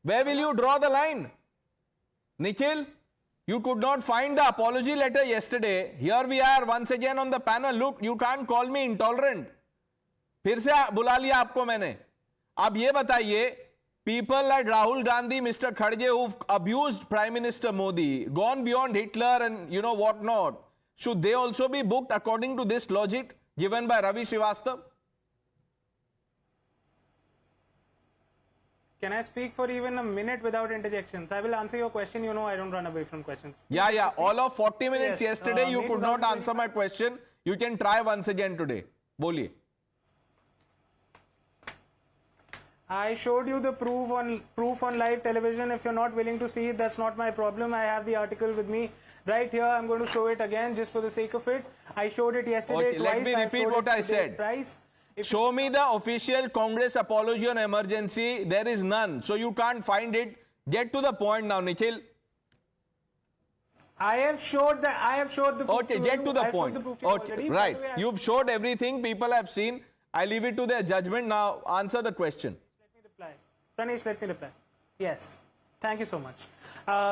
Where will you draw the line? Nikhil, you could not find the apology letter yesterday. Here we are once again on the panel. Look, you can't call me intolerant. फिर से बुला लिया आपको मैंने. अब ये बताइए, people like Rahul Gandhi, Mr. Khadge, who've abused Prime Minister Modi, gone beyond Hitler and you know what not, should they also be booked according to this logic given by Ravi Srivastava? Can I speak for even a minute without interjections? I will answer your question. You know I don't run away from questions. Yeah. All of 40 minutes Yes, yesterday, you May could not answer my question. You can try once again today. Boliye. I showed you the proof on live television. If you're not willing to see it, that's not my problem. I have the article with me right here. I'm going to show it again just for the sake of it. I showed it yesterday Okay, twice. let me repeat what I said. Twice. Show me the official Congress apology on emergency. There is none. So you can't find it. Get to the point now, Nikhil. I have showed the proof. Okay, get to the point. Okay, right. You've showed everything. People have seen. I leave it to their judgment. Now answer the question. Let me reply. Pranesh, let me reply. Yes. Thank you so much.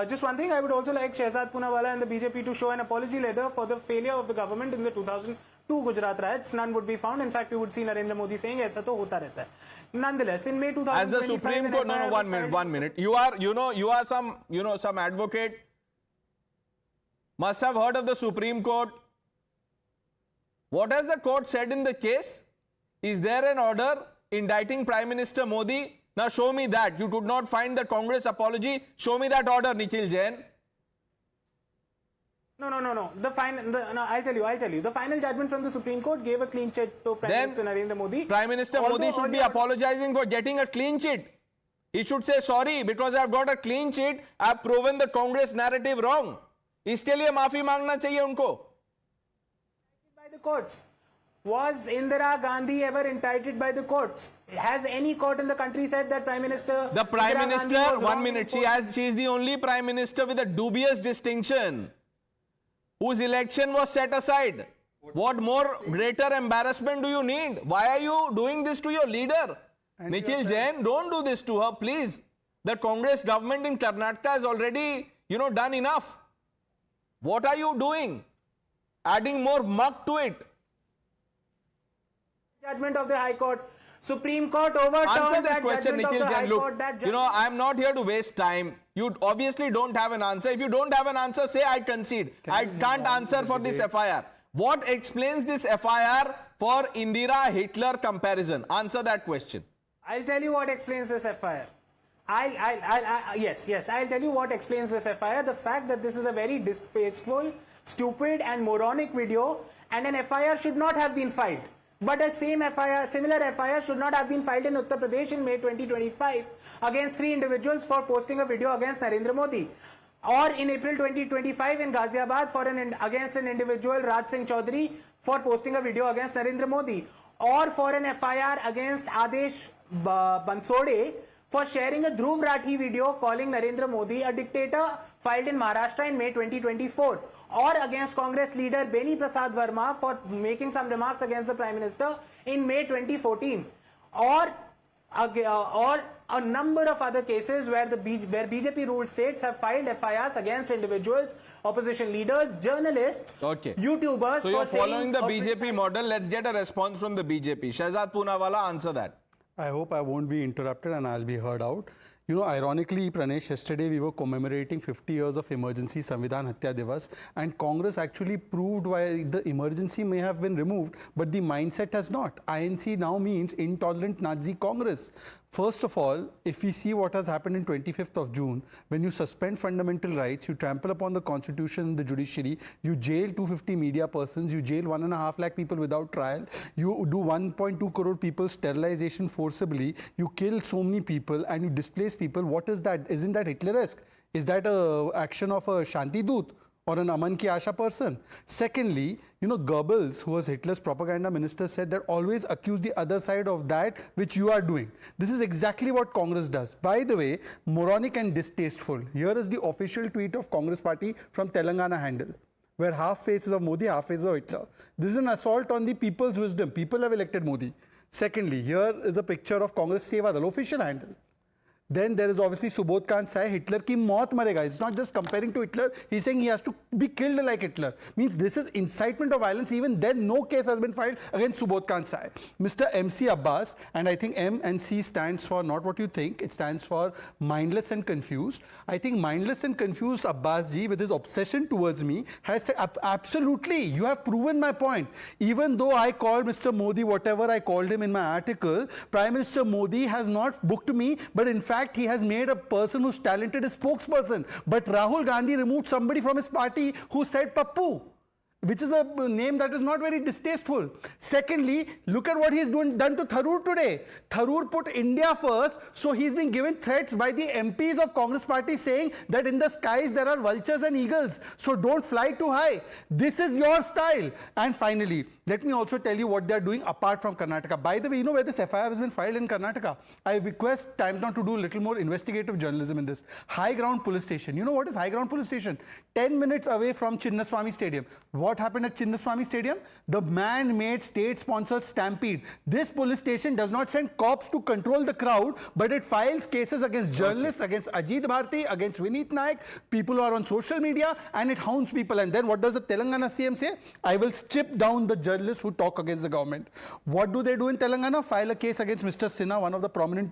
Just one thing, I would also like Shehzad Poonawalla and the BJP to show an apology letter for the failure of the government in the 2002 Gujarat riots. None would be found. In fact, you would see Narendra Modi saying, "Aisa to hota rehta hai." Nonetheless, in May 2025, as the Supreme Court, no, 1 minute. You are some advocate. Must have heard of the Supreme Court. What has the court said in the case? Is there an order indicting Prime Minister Modi? Now show me that. You could not find the Congress apology. Show me that order, Nikhil Jain. No. I'll tell you. The final judgment from the Supreme Court gave a clean chit to Prime Minister Narendra Modi. Prime Minister Modi should be apologizing for getting a clean chit. He should say sorry because I've got a clean chit. I've proven the Congress narrative wrong. इसके लिए माफी मांगना चाहिए उनको. By the courts. Was Indira Gandhi ever indicted by the courts? Has any court in the country said that Prime Minister? The Prime Minister, 1 minute. She is the only Prime Minister with a dubious distinction, whose election was set aside. What more greater embarrassment do you need? Why are you doing this to your leader? Nikhil Jain, don't do this to her, please. The Congress government in Karnataka has already, done enough. What are you doing? Adding more muck to it. Judgment of the High Court. Supreme Court overturned answer this that question, judgment Nikhil of the Jain. High Look, Court. I'm not here to waste time. You obviously don't have an answer. If you don't have an answer, say I concede. I can't answer for this FIR. What explains this FIR for Indira Hitler comparison? Answer that question. I'll tell you what explains this FIR. Yes, I'll tell you what explains this FIR. The fact that this is a very distasteful, stupid and moronic video, and an FIR should not have been filed. But a similar FIR should not have been filed in Uttar Pradesh in May 2025 against 3 individuals for posting a video against Narendra Modi. Or in April 2025 in Ghaziabad against an individual, Raj Singh Chaudhary, for posting a video against Narendra Modi. Or for an FIR against Adesh Bansode for sharing a Dhruv Rathi video calling Narendra Modi a dictator, filed in Maharashtra in May 2024. Or against Congress leader Beni Prasad Verma for making some remarks against the Prime Minister in May 2014. Or a number of other cases where BJP ruled states have filed FIRs against individuals, opposition leaders, journalists, YouTubers. So you're following the BJP model. Let's get a response from the BJP. Shehzad Poonawalla, answer that. I hope I won't be interrupted and I'll be heard out. Ironically, Pranesh, yesterday we were commemorating 50 years of emergency Samvidhan Hatya Divas, and Congress actually proved why the emergency may have been removed, but the mindset has not. INC now means Intolerant Nazi Congress. First of all, if we see what has happened in 25th of June, when you suspend fundamental rights, you trample upon the constitution and the judiciary, you jail 250 media persons, you jail 1.5 lakh people without trial, you do 1.2 crore people sterilization forcibly, you kill so many people and you displace people. What is that? Isn't that Hitleresque? Is that an action of a Shanti Doot or an Aman Ki Asha person? Secondly, Goebbels, who was Hitler's propaganda minister, said that always accuse the other side of that which you are doing. This is exactly what Congress does. By the way, moronic and distasteful. Here is the official tweet of Congress party from Telangana handle, where half faces of Modi, half faces of Hitler. This is an assault on the people's wisdom. People have elected Modi. Secondly, here is a picture of Congress Seva Dal, official handle. Then there is obviously Subodh Khan Sai, Hitler ki maut marega. It's not just comparing to Hitler. He's saying he has to be killed like Hitler. Means this is incitement of violence. Even then, no case has been filed against Subodh Khan Sai. Mr. MC Abbas, and I think M and C stands for not what you think. It stands for mindless and confused. I think mindless and confused Abbas ji, with his obsession towards me, has said, absolutely, you have proven my point. Even though I called Mr. Modi whatever I called him in my article, Prime Minister Modi has not booked me, but in fact, he has made a person who's talented a spokesperson. But Rahul Gandhi removed somebody from his party who said Pappu, which is a name that is not very distasteful. Secondly, look at what he's done to Tharoor today. Tharoor put India first, so he's been given threats by the MPs of Congress party saying that in the skies there are vultures and eagles, so don't fly too high. This is your style. And finally, let me also tell you what they're doing apart from Karnataka. By the way, you know where this FIR has been filed in Karnataka? I request Times Now to do a little more investigative journalism in this. High Ground Police Station. You know what is High Ground Police Station? 10 minutes away from Chinnaswamy Stadium. What happened at Chinnaswamy Stadium? The man-made state-sponsored stampede. This police station does not send cops to control the crowd, but it files cases against journalists, against Ajit Bharti, against Vineet Naik, people who are on social media, and it hounds people. And then what does the Telangana CM say? I will strip down the journalists who talk against the government. What do they do in Telangana? File a case against Mr. Sinha, one of the prominent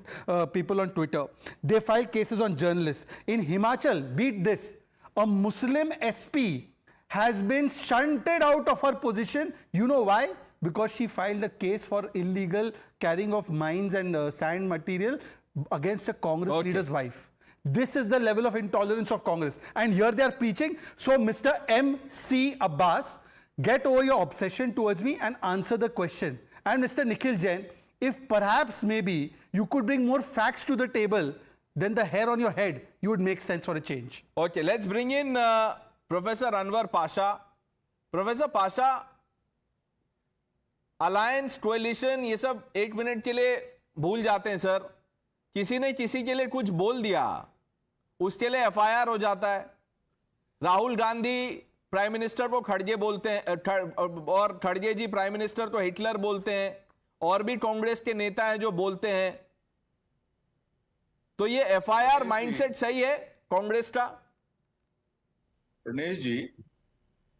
people on Twitter. They file cases on journalists. In Himachal, beat this, a Muslim SP has been shunted out of her position. You know why? Because she filed a case for illegal carrying of mines and sand material against a Congress leader's wife. This is the level of intolerance of Congress. And here they are preaching. So Mr. M.C. Abbas, get over your obsession towards me and answer the question. And Mr. Nikhil Jain, if perhaps maybe you could bring more facts to the table than the hair on your head, you would make sense for a change. Okay, let's bring in Professor Anwar Pasha. Professor Pasha, alliance, coalition, ये सब एक minute के लिए भूल जाते हैं sir. किसी ने किसी के लिए कुछ बोल दिया, उसके लिए एफआईआर हो जाता है. राहुल गांधी प्राइम मिनिस्टर को खड़गे बोलते हैं, और खड़गे जी प्राइम मिनिस्टर को हिटलर बोलते हैं, और भी कांग्रेस के नेता हैं जो बोलते हैं. तो ये एफआईआर माइंडसेट सही है कांग्रेस का? Pranesh ji,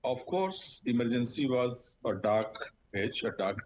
of course, emergency was a dark page, a dark